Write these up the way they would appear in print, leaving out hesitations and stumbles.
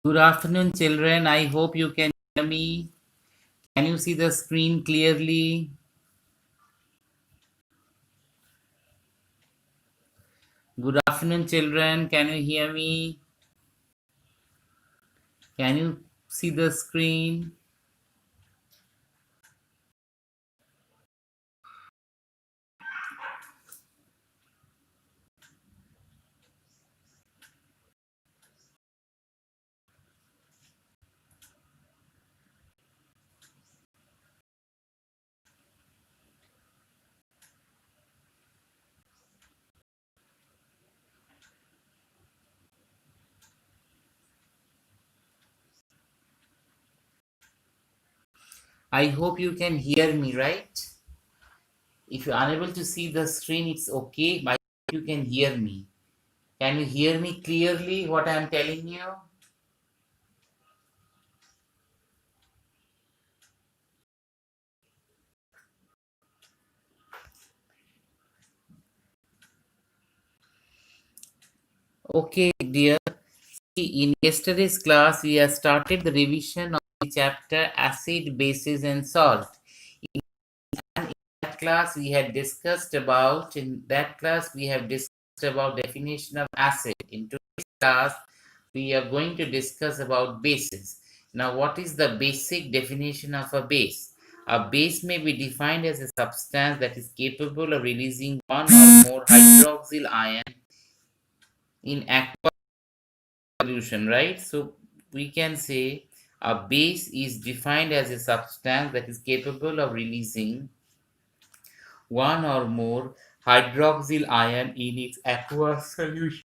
Good afternoon, children. I hope you can hear me. Can you see the screen clearly? Good afternoon, children. Can you hear me? Can you see the screen? I hope you can hear me, right? If you're unable to see the screen, it's okay. I hope you can hear me. Can you hear me clearly what I'm telling you? Okay, dear. In yesterday's class, we have started the revision of the chapter Acid, Bases, and Salt. In that class we have discussed about definition of acid. In today's class we are going to discuss about bases. Now, what is the basic definition of a base? A base may be defined as a substance that is capable of releasing one or more hydroxyl ion in aqueous solution, right? So we can say a base is defined as a substance that is capable of releasing one or more hydroxyl ion in its aqueous solution.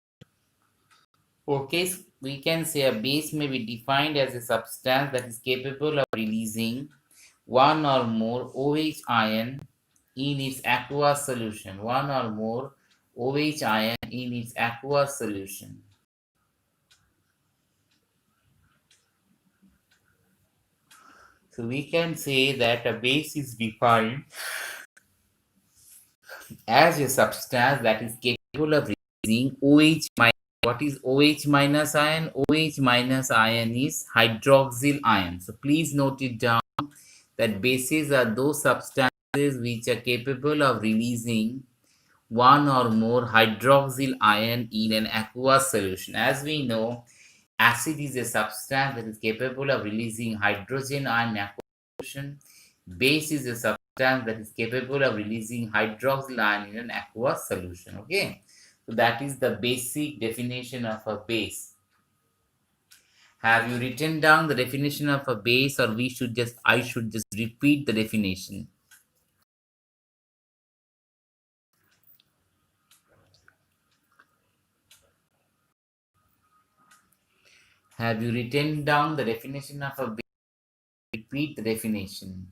Okay, we can say a base may be defined as a substance that is capable of releasing one or more OH ion in its aqueous solution. One or more OH ion in its aqueous solution. So we can say that a base is defined as a substance that is capable of releasing OH minus. What is OH minus ion? OH minus ion is hydroxyl ion. So please note it down that bases are those substances which are capable of releasing one or more hydroxyl ion in an aqueous solution. As we know, acid is a substance that is capable of releasing hydrogen ion in aqueous solution. Base is a substance that is capable of releasing hydroxyl ion in an aqueous solution. Okay, so that is the basic definition of a base. Have you written down the definition of a base, or I should just repeat the definition? Have you written down the definition of a base? Repeat the definition.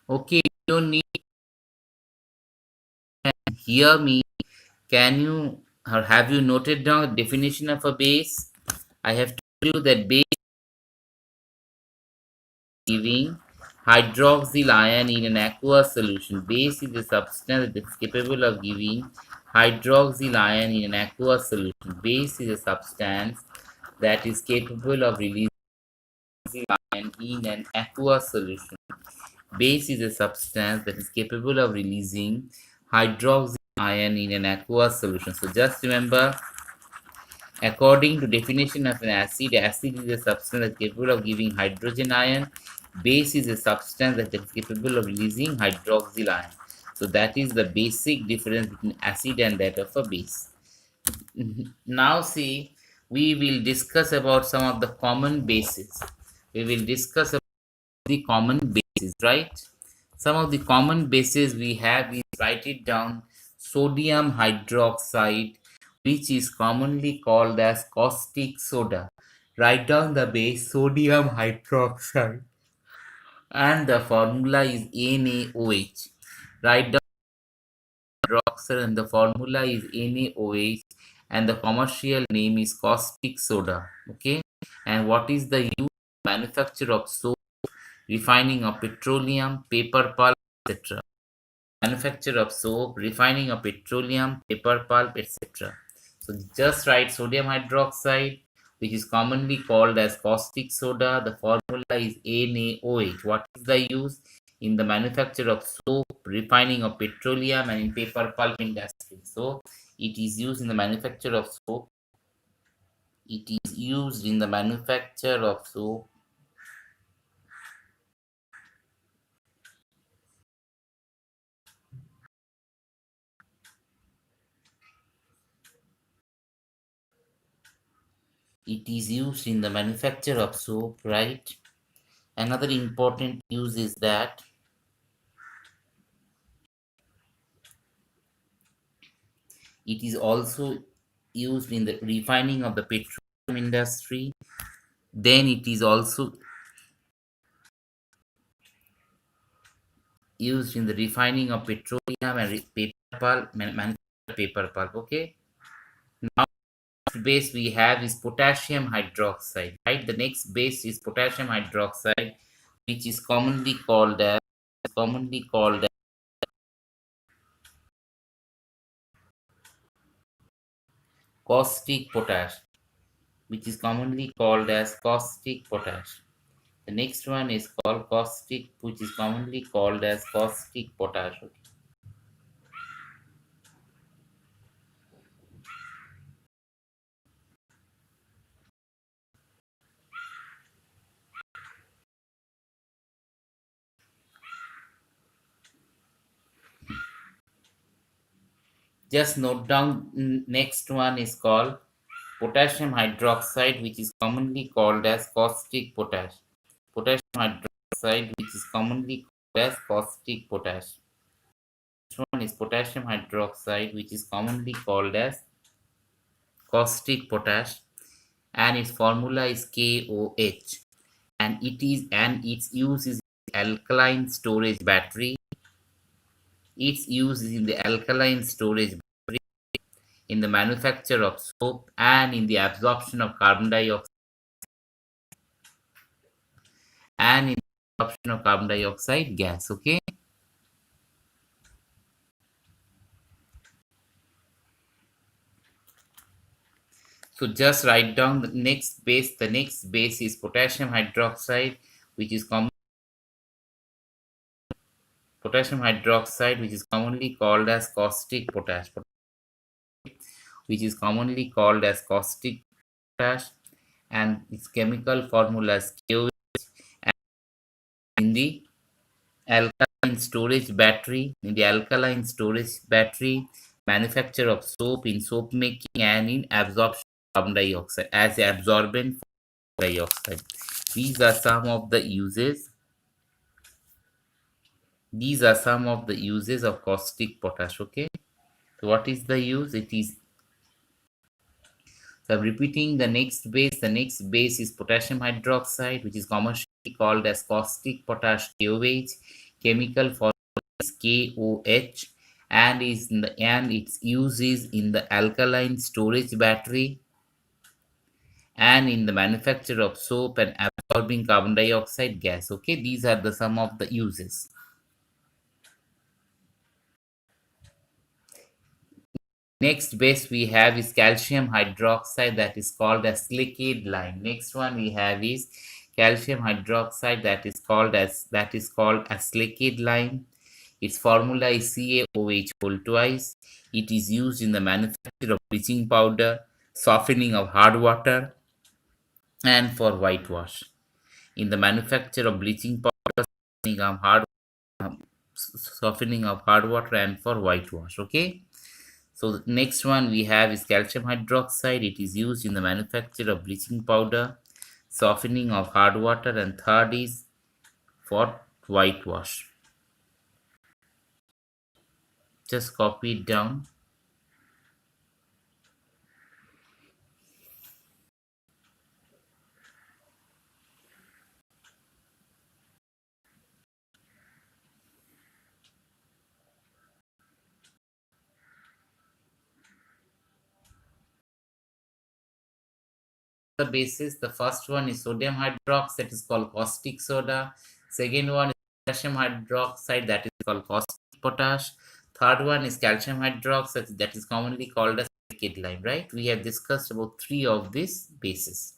Okay, you don't need to hear me. Can you or have you noted down the definition of a base? I have told you that base is giving hydroxyl ion in an aqueous solution. Base is a substance that is capable of giving hydroxyl ion in an aqueous solution. Base is a substance that is capable of releasing ion in an aqueous solution. Base is a substance that is capable of releasing hydroxyl ion in an aqueous solution. So just remember, according to definition of an acid, acid is a substance that is capable of giving hydrogen ion. Base is a substance that is capable of releasing hydroxyl ion. So that is the basic difference between acid and that of a base. Now see, we will discuss about some of the common bases. We will discuss the common bases, right? Some of the common bases we have is, write it down, sodium hydroxide, which is commonly called as caustic soda. Write down the base sodium hydroxide and the formula is NaOH. Write down hydroxide and the formula is NaOH, and the commercial name is caustic soda. Okay, and what is the use manufacture of soap, refining of petroleum, paper pulp, etc. Manufacture of soap, refining of petroleum, paper pulp, etc. So just write sodium hydroxide, which is commonly called as caustic soda. The formula is NaOH. What is the use? In the manufacture of soap, refining of petroleum, and in paper pulp industry. So it is used in the manufacture of soap. It is used in the manufacture of soap. It is used in the manufacture of soap, right? Another important use is that it is also used in the refining of the petroleum industry. Then it is also used in the refining of petroleum and paper pulp, manufacture paper pulp. Okay. Now, next base we have is potassium hydroxide. Right. The next base is potassium hydroxide, which is commonly called as caustic potash, which is commonly called as caustic potash. The next one is called caustic, which is commonly called as caustic potash. Okay. Just note down, next one is called potassium hydroxide, which is commonly called as caustic potash. Potassium hydroxide, which is commonly called as caustic potash. Next one is potassium hydroxide, which is commonly called as caustic potash, and its formula is KOH. And its use is alkaline storage battery. Its use is in the alkaline storage battery, in the manufacture of soap, and in the absorption of carbon dioxide and in the absorption of carbon dioxide gas. Okay. So just write down the next base. The next base is potassium hydroxide, which is commonly called as caustic potash, which is commonly called as caustic potash, and its chemical formula is KOH. And in the alkaline storage battery, manufacture of soap, in soap making, and in absorption of carbon dioxide as absorbent dioxide. These are some of the uses. These are some of the uses of caustic potash. Okay. So what is the use? It is, so I'm repeating the next base. The next base is potassium hydroxide, which is commercially called as caustic potash KOH. Chemical formula is KOH, and its use is in the alkaline storage battery and in the manufacture of soap and absorbing carbon dioxide gas. Okay, these are the some of the uses. Next base we have is calcium hydroxide, that is called as silicate lime. Next one we have is calcium hydroxide, that is called as silicate lime. Its formula is CaOH whole twice. It is used in the manufacture of bleaching powder, softening of hard water, and for whitewash. In the manufacture of bleaching powder, um, softening of hard water, and for whitewash. Okay. So the next one we have is calcium hydroxide. It is used in the manufacture of bleaching powder, softening of hard water, and third is for whitewash. Just copy it down. the bases. The first one is sodium hydroxide, is called caustic soda. Second one is potassium hydroxide, that is called caustic potash. Third one is calcium hydroxide, that is commonly called as silicate lime, right? We have discussed about three of these bases.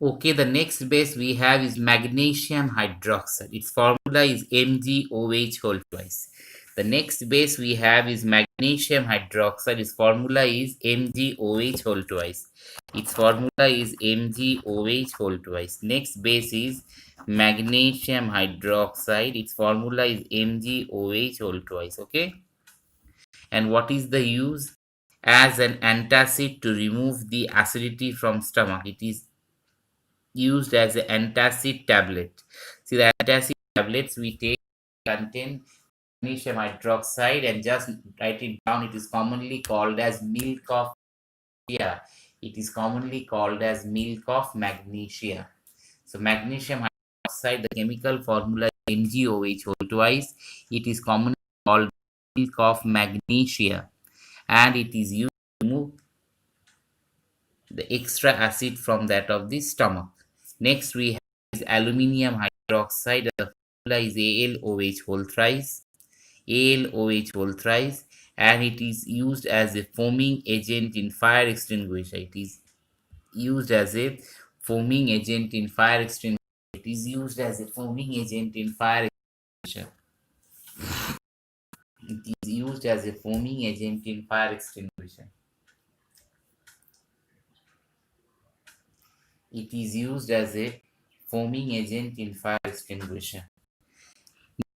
Okay, the next base we have is magnesium hydroxide. Its formula is MgOH whole twice. The next base we have is magnesium hydroxide. Its formula is MgOH whole twice. Its formula is MgOH whole twice. Next base is magnesium hydroxide. Its formula is MgOH whole twice. Okay. And what is the use? As an antacid to remove the acidity from stomach. It is used as an antacid tablet. See, the antacid tablets we take contain magnesium hydroxide, and just write it down. It is commonly called as milk of, yeah, it is commonly called as milk of magnesia. So magnesium hydroxide, the chemical formula is MgOH whole twice. It is commonly called milk of magnesia, and it is used to remove the extra acid from that of the stomach. Next we have is aluminium hydroxide. The formula is AlOH whole thrice. AlOH whole thrice, and it is used as a foaming agent in fire extinguisher. It is used as a foaming agent in fire extinguisher. It is used as a foaming agent in fire extinguisher. It is used as a foaming agent in fire extinguisher. It is used as a foaming agent in fire extinguisher.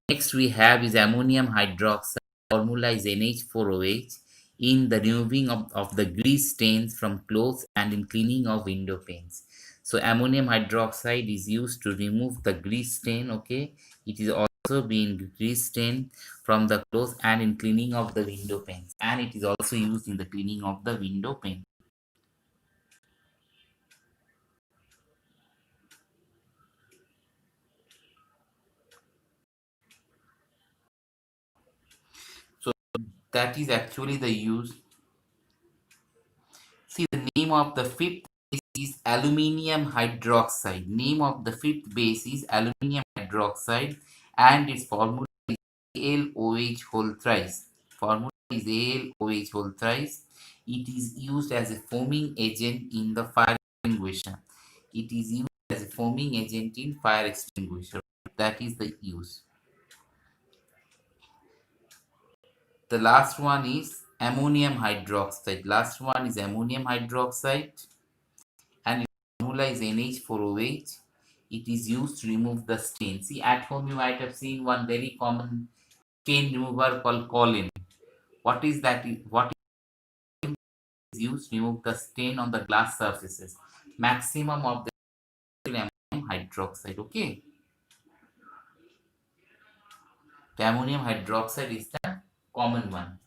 Next we have is ammonium hydroxide. Formula is NH4OH in the removing of the grease stains from clothes and in cleaning of window panes. So ammonium hydroxide is used to remove the grease stain. Okay, it is also being grease stain from the clothes and in cleaning of the window panes, and it is also used in the cleaning of the window pane. So that is actually the use. See, the name of the fifth base is aluminium hydroxide. Name of the fifth base is aluminium hydroxide, and its formula is AlOH whole thrice. Formula is AlOH whole thrice. It is used as a foaming agent in the fire extinguisher. It is used as a foaming agent in fire extinguisher. That is the use. The last one is ammonium hydroxide. Last one is ammonium hydroxide, and its formula is NH4OH. It is used to remove the stain. See, at home you might have seen one very common stain remover called Colin. What is that? What is used to remove the stain on the glass surfaces? Maximum of the ammonium hydroxide. Okay, the ammonium hydroxide is the common one.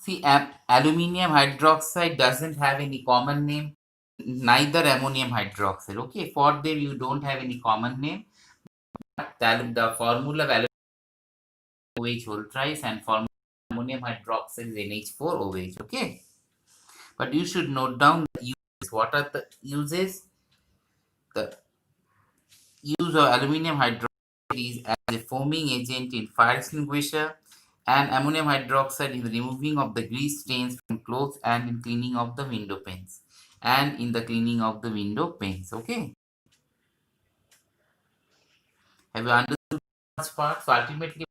See, aluminium hydroxide doesn't have any common name, neither ammonium hydroxide. Okay, for them you don't have any common name. The formula of OH whole thrice and formula of ammonium hydroxide is NH4OH. Okay, but you should note down the uses. What are the uses? The use of aluminum hydroxide is as a foaming agent in fire extinguisher, and ammonium hydroxide in the removing of the grease stains from clothes and in cleaning of the window panes. Okay, have you understood this part? So ultimately,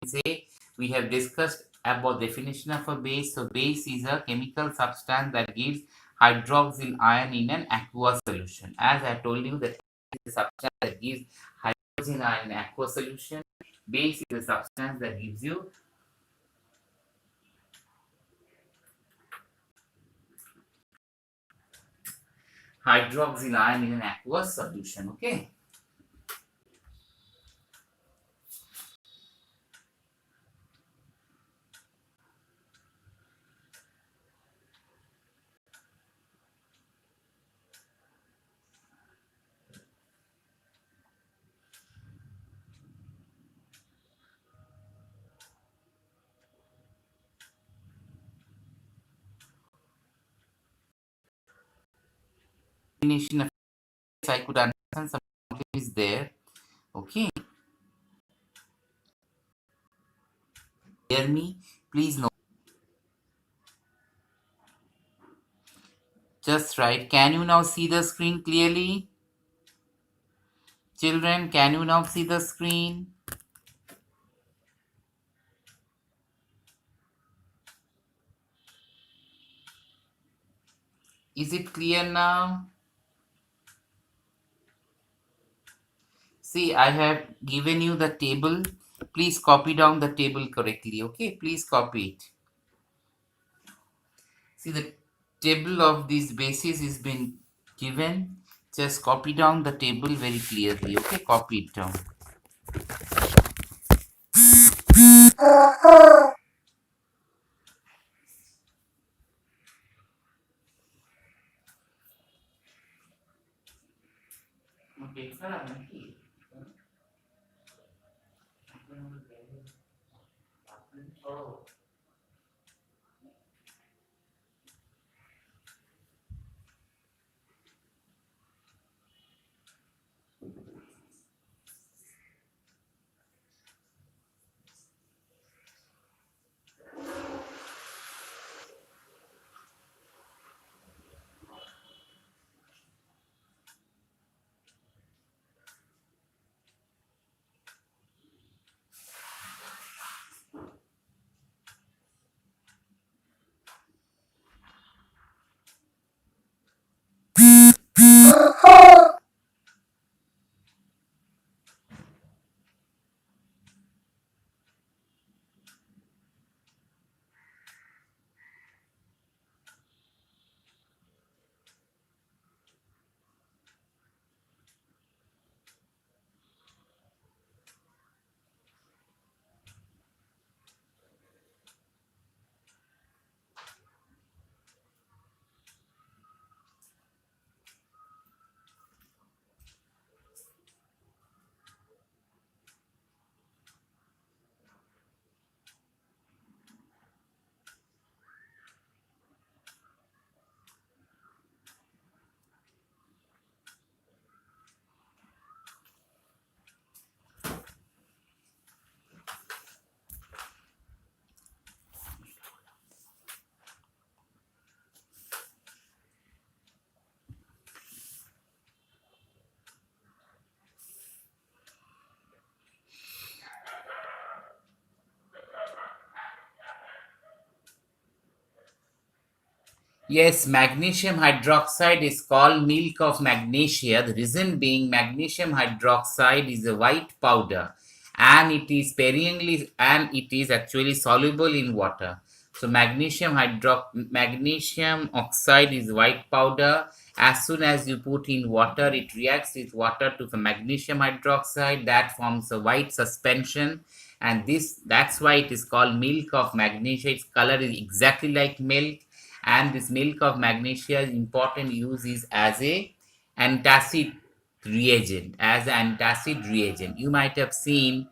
we say we have discussed about definition of a base. So base is a chemical substance that gives hydroxyl ion in an aqueous solution. As I told you, that is a substance that gives hydrogen ion in aqueous solution. Base is a substance that gives you hydroxyl ion in an aqueous solution. Okay. Definition of I could understand something is there. Okay. Hear me? Please no. Just right. Can you now see the screen clearly? Children, can you now see the screen? Is it clear now? See, I have given you the table. Please copy down the table correctly. Okay, please copy it. See, the table of these bases is been given. Just copy down the table very clearly. Okay, copy it down. Okay, yes, magnesium hydroxide is called milk of magnesia. The reason being magnesium hydroxide is a white powder and it is actually soluble in water. So magnesium oxide is white powder. As soon as you put in water, it reacts with water to the magnesium hydroxide that forms a white suspension, and that's why it is called milk of magnesia. Its color is exactly like milk, and this milk of magnesia important use is as a antacid reagent. You might have seen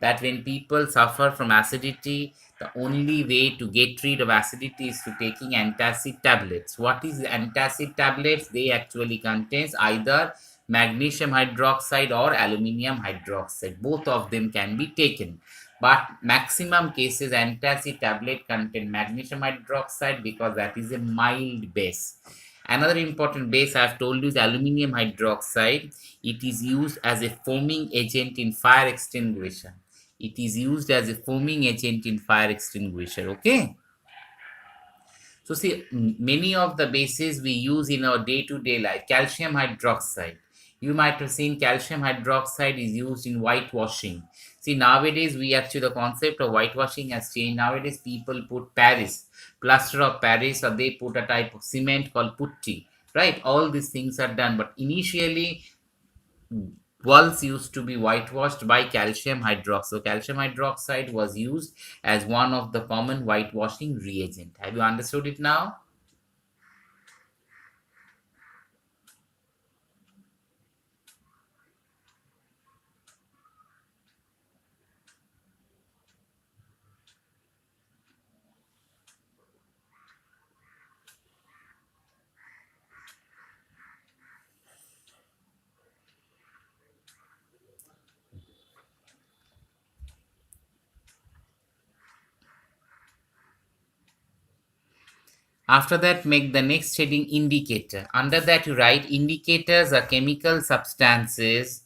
that when people suffer from acidity, the only way to get rid of acidity is to taking antacid tablets. What is antacid tablets? They actually contains either magnesium hydroxide or aluminium hydroxide. Both of them can be taken. But maximum cases antacid tablet contain magnesium hydroxide because that is a mild base. Another important base I have told you is aluminium hydroxide. It is used as a foaming agent in fire extinguisher. It is used as a foaming agent in fire extinguisher. Okay. So see, many of the bases we use in our day-to-day life, calcium hydroxide. You might have seen calcium hydroxide is used in whitewashing. See, nowadays we actually, the concept of whitewashing has changed. Nowadays people put Paris, plaster of Paris, or they put a type of cement called putty. Right? All these things are done. But initially walls used to be whitewashed by calcium hydroxide. So calcium hydroxide was used as one of the common whitewashing reagent. Have you understood it now? After that, make the next heading indicator. Under that, you write indicators are chemical substances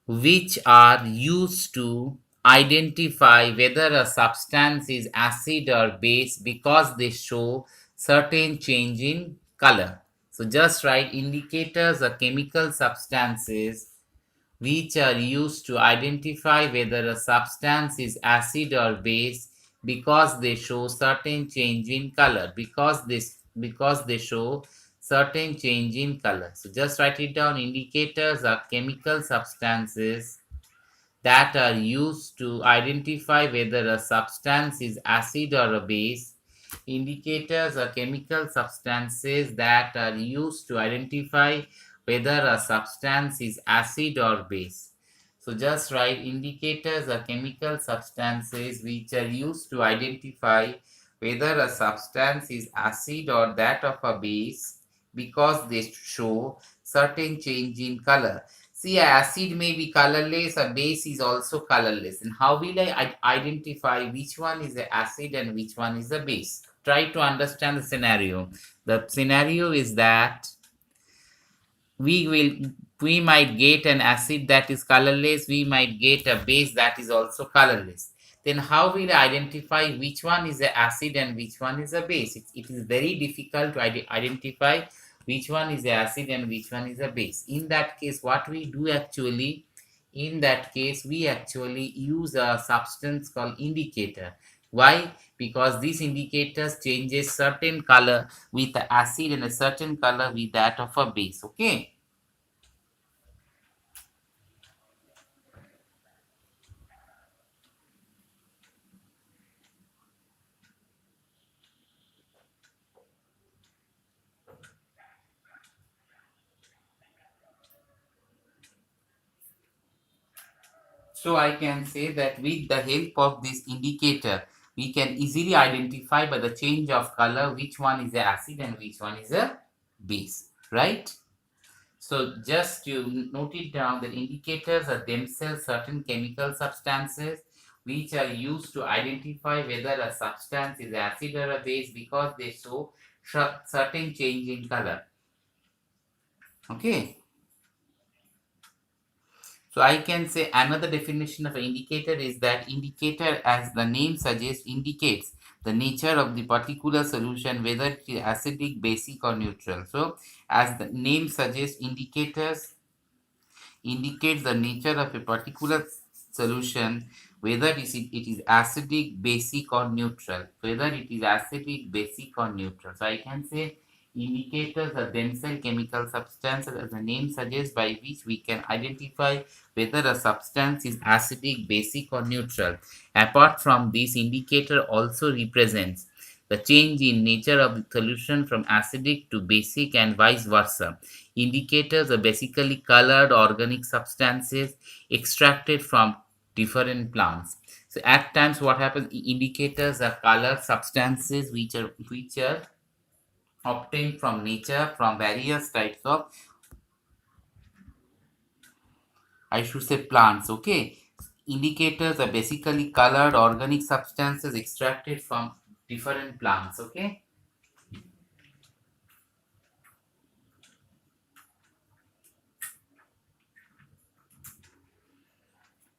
which are used to identify whether a substance is acid or base because they show certain change in color. So just write indicators are chemical substances which are used to identify whether a substance is acid or base because they show certain change in color, because they show certain change in color. So just write it down. Indicators are chemical substances that are used to identify whether a substance is acid or a base. Indicators are chemical substances that are used to identify whether a substance is acid or base. So just write indicators are chemical substances which are used to identify whether a substance is acid or that of a base because they show certain change in color. See, acid may be colorless, a base is also colorless. And how will I identify which one is the acid and which one is the base? Try to understand the scenario. The scenario is that we will we might get an acid that is colorless, we might get a base that is also colorless. Then how will I identify which one is a acid and which one is a base? It is very difficult to identify which one is a acid and which one is a base. In that case, what we do actually, in that case we actually use a substance called indicator. Why? Because these indicators changes certain color with the acid and a certain color with that of a base. Okay. So I can say that with the help of this indicator, we can easily identify by the change of color which one is a acid and which one is a base, right? So just to note it down, the indicators are themselves certain chemical substances which are used to identify whether a substance is acid or a base because they show certain change in color. Okay. So I can say another definition of an indicator is that indicator, as the name suggests, indicates the nature of the particular solution, whether it is acidic, basic or neutral. So as the name suggests, indicators indicates the nature of a particular solution, whether it is acidic, basic or neutral. Whether it is acidic, basic or neutral. So I can say Indicators are themselves chemical substances, as the name suggests, by which we can identify whether a substance is acidic, basic, or neutral. Apart from this, indicator also represents the change in nature of the solution from acidic to basic and vice versa. Indicators are basically colored organic substances extracted from different plants. So at times what happens, indicators are colored substances which are obtained from nature from various types of, I should say, plants. Okay. Indicators are basically colored organic substances extracted from different plants. Okay.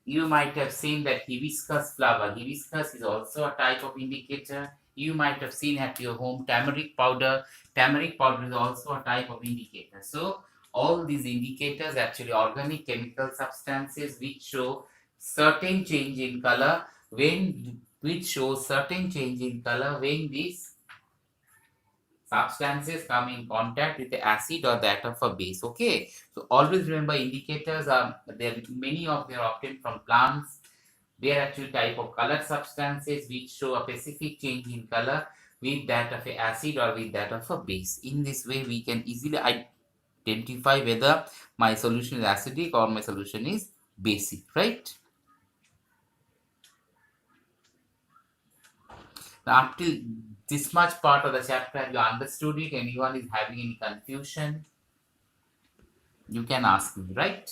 You might have seen that hibiscus flower. Hibiscus is also a type of indicator. You might have seen at your home turmeric powder. Turmeric powder is also a type of indicator. So all these indicators actually organic chemical substances which show certain change in color when these substances come in contact with the acid or that of a base. Okay, so always remember indicators are there. Many of them are obtained from plants. They are actually type of colored substances which show a specific change in color with that of a acid or with that of a base. In this way, we can easily identify whether my solution is acidic or my solution is basic, right? Now, up till this much part of the chapter, have you understood it? Anyone is having any confusion? You can ask me, right?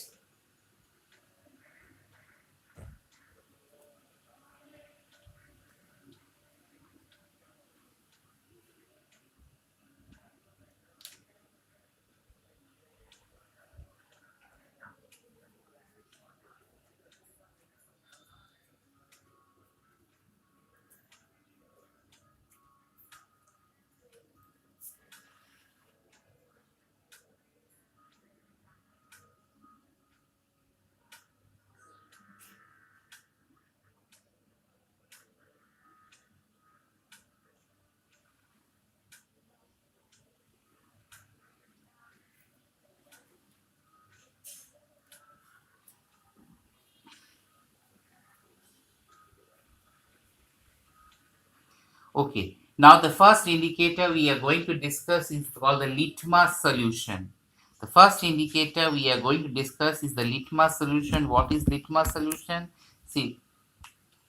Okay. Now the first indicator we are going to discuss is called the litmus solution. The first indicator we are going to discuss is the litmus solution. What is litmus solution? See,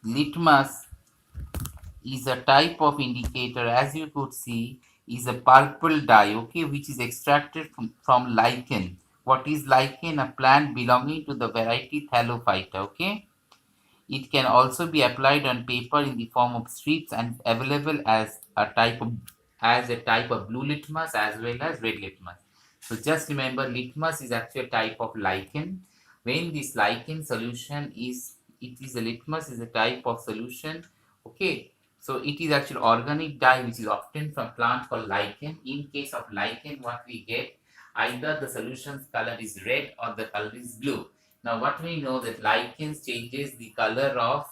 litmus is a type of indicator, as you could see, is a purple dye, okay, which is extracted from lichen. What is lichen? A plant belonging to the variety Thallophyta, okay. It can also be applied on paper in the form of strips and available as a type of blue litmus as well as red litmus. So just remember, litmus is actually a type of lichen. When this lichen solution is, it is a litmus is a type of solution. Okay. So it is actually organic dye which is obtained from plant called lichen. In case of lichen, what we get, either the solution's color is red or the color is blue. Now, what we know that lichens changes the color of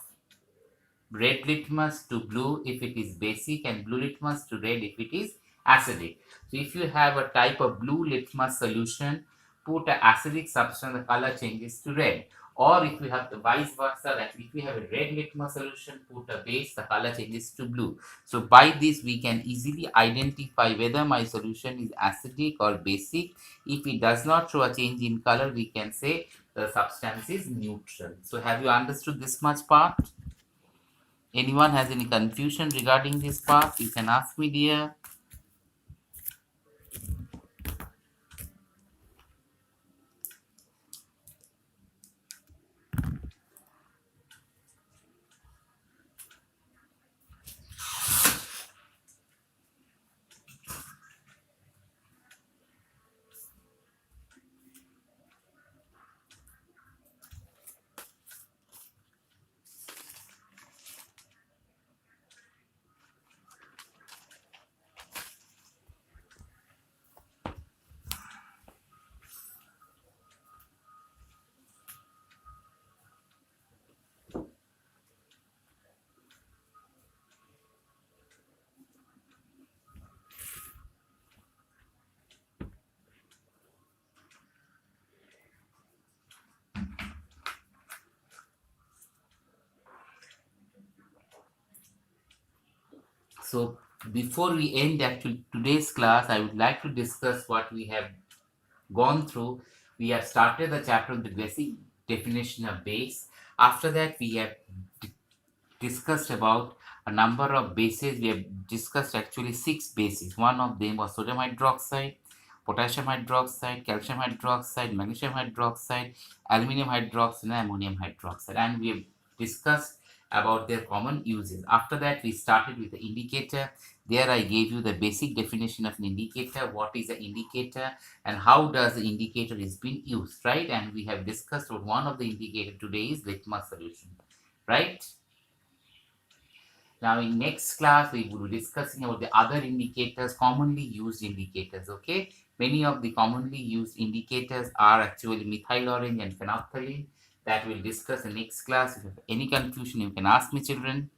red litmus to blue if it is basic and blue litmus to red if it is acidic. So, if you have a type of blue litmus solution, put an acidic substance, the color changes to red. Or if you have the vice versa, that if you have a red litmus solution, put a base, the color changes to blue. So by this, we can easily identify whether my solution is acidic or basic. If it does not show a change in color, we can say the substance is neutral. So have you understood this much part? Anyone has any confusion regarding this part? You can ask me, dear. So before we end actually today's class, I would like to discuss what we have gone through. We have started the chapter with the basic definition of base. After that, we have discussed about a number of bases. We have discussed actually six bases. One of them was sodium hydroxide, potassium hydroxide, calcium hydroxide, magnesium hydroxide, aluminum hydroxide, and ammonium hydroxide. And we have discussed about their common uses. After that, we started with the indicator. There I gave you the basic definition of an indicator, what is an indicator and how does the indicator is being used, right? And we have discussed what one of the indicator today is litmus solution, right? Now in next class, we will be discussing about the other indicators, commonly used indicators, okay? Many of the commonly used indicators are actually methyl orange and phenolphthalein that we'll discuss in next class. If you have any confusion, you can ask me, children.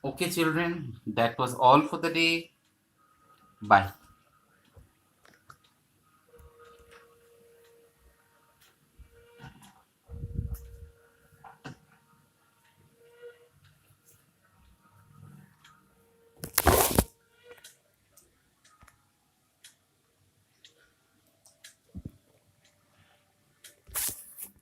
Okay, children, that was all for the day. Bye.